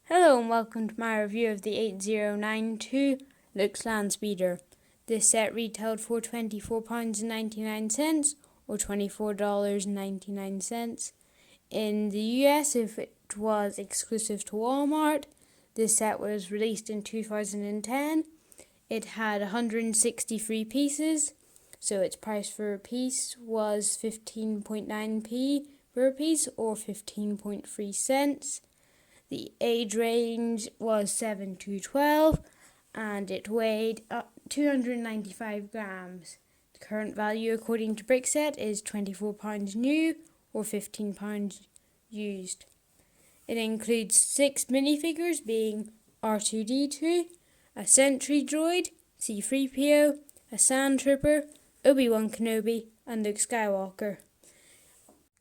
Hello and welcome to my review of the 8092 Lux Landspeeder. This set retailed for £24.99 or $24.99. In the US, if it was exclusive to Walmart, this set was released in 2010. It had 163 pieces, so its price for a piece was 15.9p per piece or 15.3 cents. The age range was 7 to 12 and it weighed 295 grams. The current value according to Brickset is £24 new or £15 used. It includes 6 minifigures being R2-D2, a Sentry Droid, C-3PO, a Sand Trooper, Obi-Wan Kenobi and Luke Skywalker.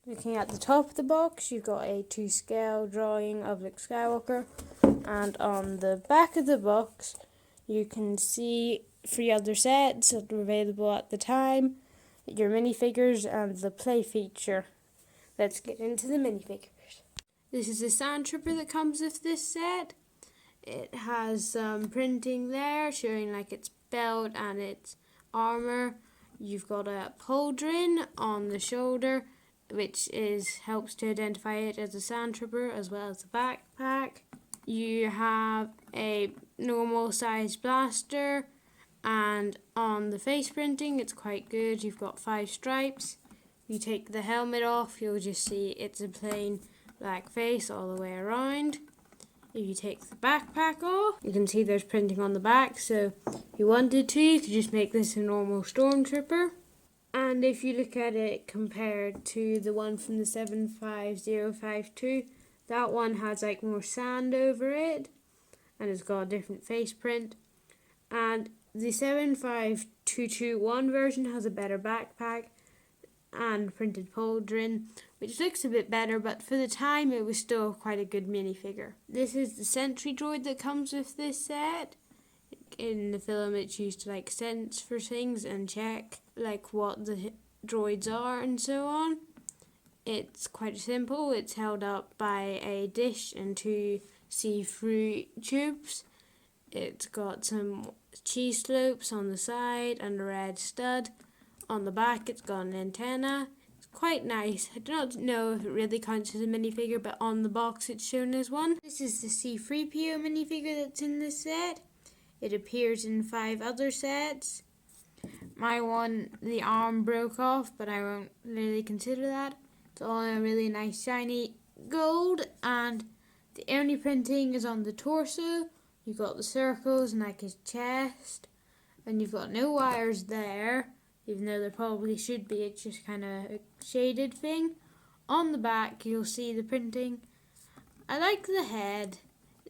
Looking at the top of the box, you've got a 2-scale drawing of Luke Skywalker, and on the back of the box you can see 3 other sets that were available at the time, your minifigures and the play feature. Let's get into the minifigures. This is the Sand Trooper that comes with this set. It has some printing there showing like its belt and its armor. You've got a pauldron on the shoulder, which helps to identify it as a Sand Trooper, as well as a backpack. You have a normal size blaster, and on the face printing it's quite good. You've got 5 stripes. You take the helmet off, you'll just see it's a plain black face all the way around. If you take the backpack off, you can see there's printing on the back, so if you wanted to, you could just make this a normal Stormtrooper. And if you look at it compared to the one from the 75052, that one has like more sand over it and it's got a different face print. And the 75221 version has a better backpack and printed pauldron, which looks a bit better, but for the time it was still quite a good minifigure. This is the Sentry Droid that comes with this set. In the film it's used to like sense for things and check like what the droids are and so on. It's quite simple. It's held up by a dish and 2 see-through tubes. It's got some cheese slopes on the side and a red stud. On the back it's got an antenna. It's quite nice. I do not know if it really counts as a minifigure, but on the box it's shown as one. This is the C-3PO minifigure that's in this set. It appears in 5 other sets. My one, the arm broke off, but I won't really consider that. It's all a really nice shiny gold, and the only printing is on the torso. You've got the circles and like his chest, and you've got no wires there, even though there probably should be. It's just kind of a shaded thing. On the back you'll see the printing. I like the head.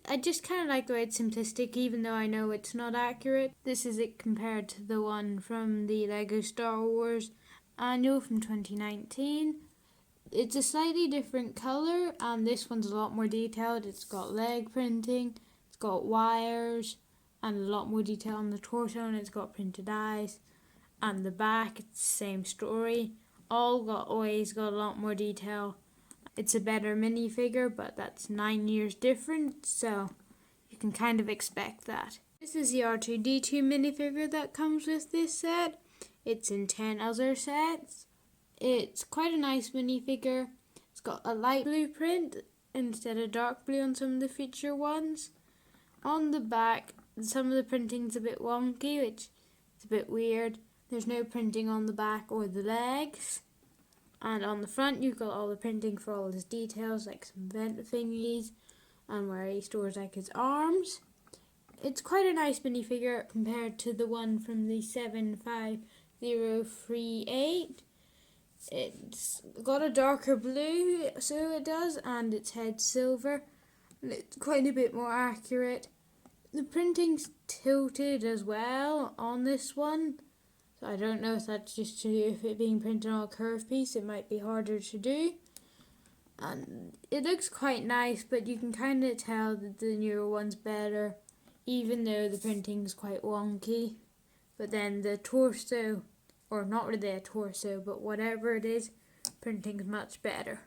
I just kind of like the way it's simplistic, even though I know it's not accurate. This is it compared to the one from the Lego Star Wars annual from 2019. It's a slightly different colour, and this one's a lot more detailed. It's got leg printing, it's got wires, and a lot more detail on the torso, and it's got printed eyes. And the back, it's the same story. Always got a lot more detail. It's a better minifigure, but that's 9 years different, so you can kind of expect that. This is the R2-D2 minifigure that comes with this set. It's in 10 other sets. It's quite a nice minifigure. It's got a light blue print instead of dark blue on some of the feature ones. On the back, some of the printing's a bit wonky, which is a bit weird. There's no printing on the back or the legs. And on the front you've got all the printing for all his details, like some vent thingies and where he stores like his arms. It's quite a nice minifigure compared to the one from the 75038. It's got a darker blue, so it does, and its head's silver, and it's quite a bit more accurate. The printing's tilted as well on this one. I don't know if that's just to do with it being printed on a curved piece. It might be harder to do. And it looks quite nice, but you can kind of tell that the newer one's better, even though the printing's quite wonky. But then the torso, or not really a torso, but whatever it is, printing's much better.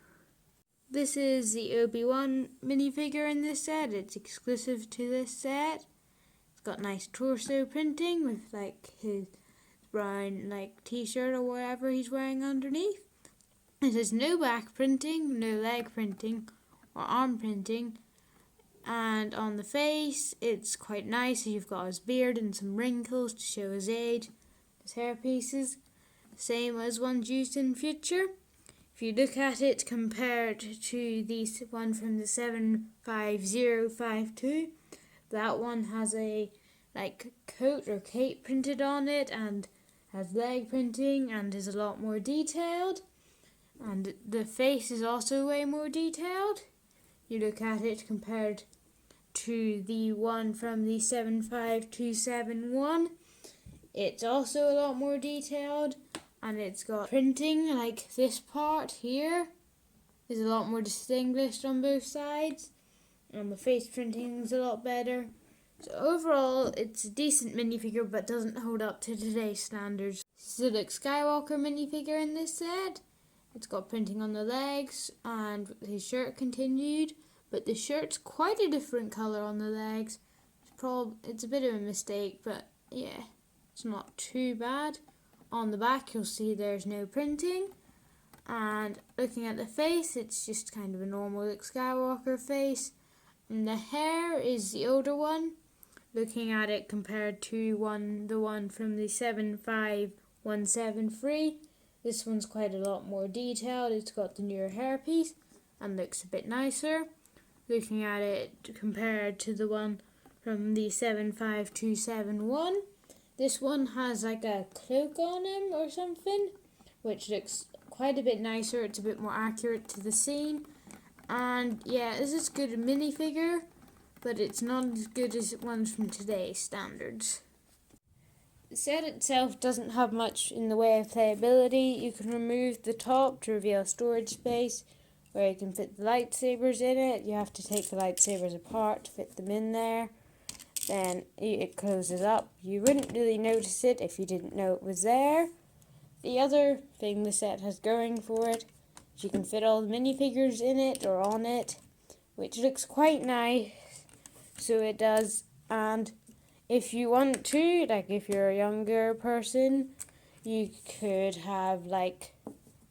This is the Obi-Wan minifigure in this set. It's exclusive to this set. It's got nice torso printing with like his brown like t-shirt or whatever he's wearing underneath. It has no back printing, no leg printing or arm printing. And on the face, it's quite nice. You've got his beard and some wrinkles to show his age. His hair pieces, same as ones used in future. If you look at it compared to the one from the 75052, that one has a like coat or cape printed on it and has leg printing and is a lot more detailed. And the face is also way more detailed. You look at it compared to the one from the 75271, it's also a lot more detailed, and it's got printing like this part here is a lot more distinguished on both sides, and the face printing is a lot better. So overall, it's a decent minifigure, but doesn't hold up to today's standards. This is the Luke Skywalker minifigure in this set. It's got printing on the legs, and his shirt continued, but the shirt's quite a different colour on the legs. It's a bit of a mistake, but yeah, it's not too bad. On the back, you'll see there's no printing, and looking at the face, it's just kind of a normal Luke Skywalker face. And the hair is the older one. Looking at it compared to the one from the 75173, this one's quite a lot more detailed. It's got the newer hairpiece and looks a bit nicer. Looking at it compared to the one from the 75271, this one has like a cloak on him or something, which looks quite a bit nicer. It's a bit more accurate to the scene. And yeah, this is good minifigure, but it's not as good as ones from today's standards. The set itself doesn't have much in the way of playability. You can remove the top to reveal storage space where you can fit the lightsabers in it. You have to take the lightsabers apart to fit them in there. Then it closes up. You wouldn't really notice it if you didn't know it was there. The other thing the set has going for it is you can fit all the minifigures in it or on it, which looks quite nice. So it does. And if you want to, like if you're a younger person, you could have like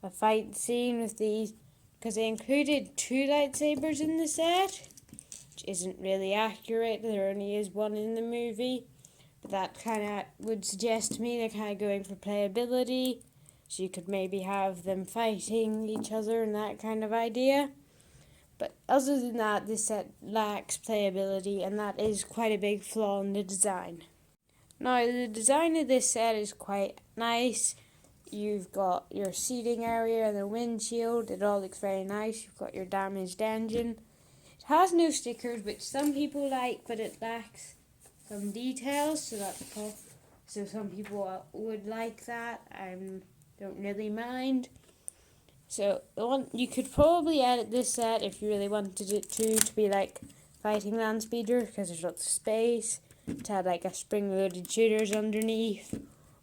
a fight scene with these, because they included 2 lightsabers in the set, which isn't really accurate. There only is one in the movie, but that kind of would suggest to me they're kind of going for playability, so you could maybe have them fighting each other and that kind of idea. But other than that, this set lacks playability, and that is quite a big flaw in the design. Now, the design of this set is quite nice. You've got your seating area and the windshield. It all looks very nice. You've got your damaged engine. It has no stickers, which some people like, but it lacks some details, so some people would like that. I don't really mind. So you could probably edit this set if you really wanted it to be like fighting Landspeeder, because there's lots of space, to have like a spring-loaded shooters underneath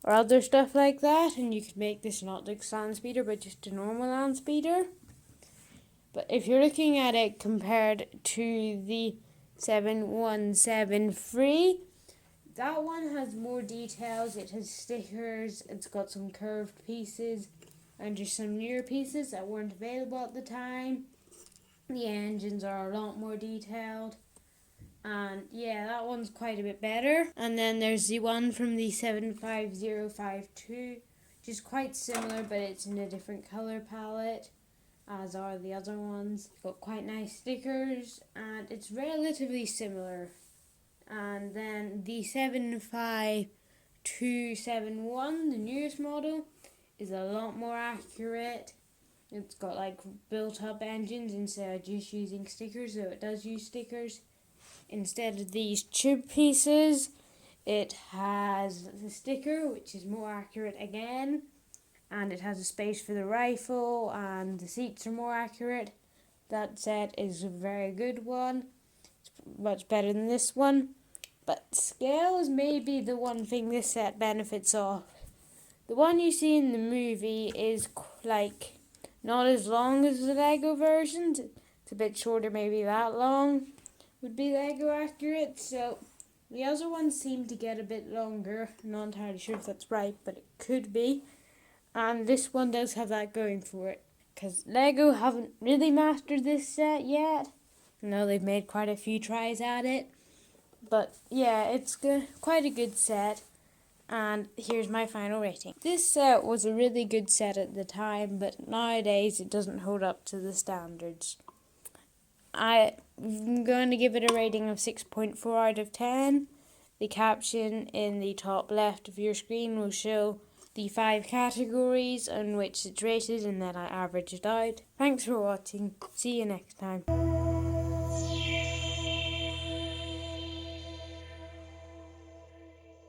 or other stuff like that, and you could make this not like Landspeeder but just a normal Landspeeder. But if you're looking at it compared to the 7173, that one has more details. It has stickers, it's got some curved pieces, and just some newer pieces that weren't available at the time. The engines are a lot more detailed. And yeah, that one's quite a bit better. And then there's the one from the 75052, which is quite similar, but it's in a different color palette, as are the other ones. It's got quite nice stickers, and it's relatively similar. And then the 75271, the newest model, is a lot more accurate. It's got like built up engines instead of just using stickers, so it does use stickers. Instead of these tube pieces, it has the sticker, which is more accurate again, and it has a space for the rifle, and the seats are more accurate. That set is a very good one. It's much better than this one. But scale is maybe the one thing this set benefits off. The one you see in the movie is like not as long as the Lego versions. It's a bit shorter, maybe that long would be Lego accurate. So the other ones seem to get a bit longer. I'm not entirely sure if that's right, but it could be. And this one does have that going for it, because Lego haven't really mastered this set yet. I know they've made quite a few tries at it, but yeah, it's quite a good set. And here's my final rating. This set was a really good set at the time, but nowadays it doesn't hold up to the standards. I'm going to give it a rating of 6.4 out of 10. The caption in the top left of your screen will show the 5 categories on which it's rated, and then I average it out. Thanks for watching. See you next time.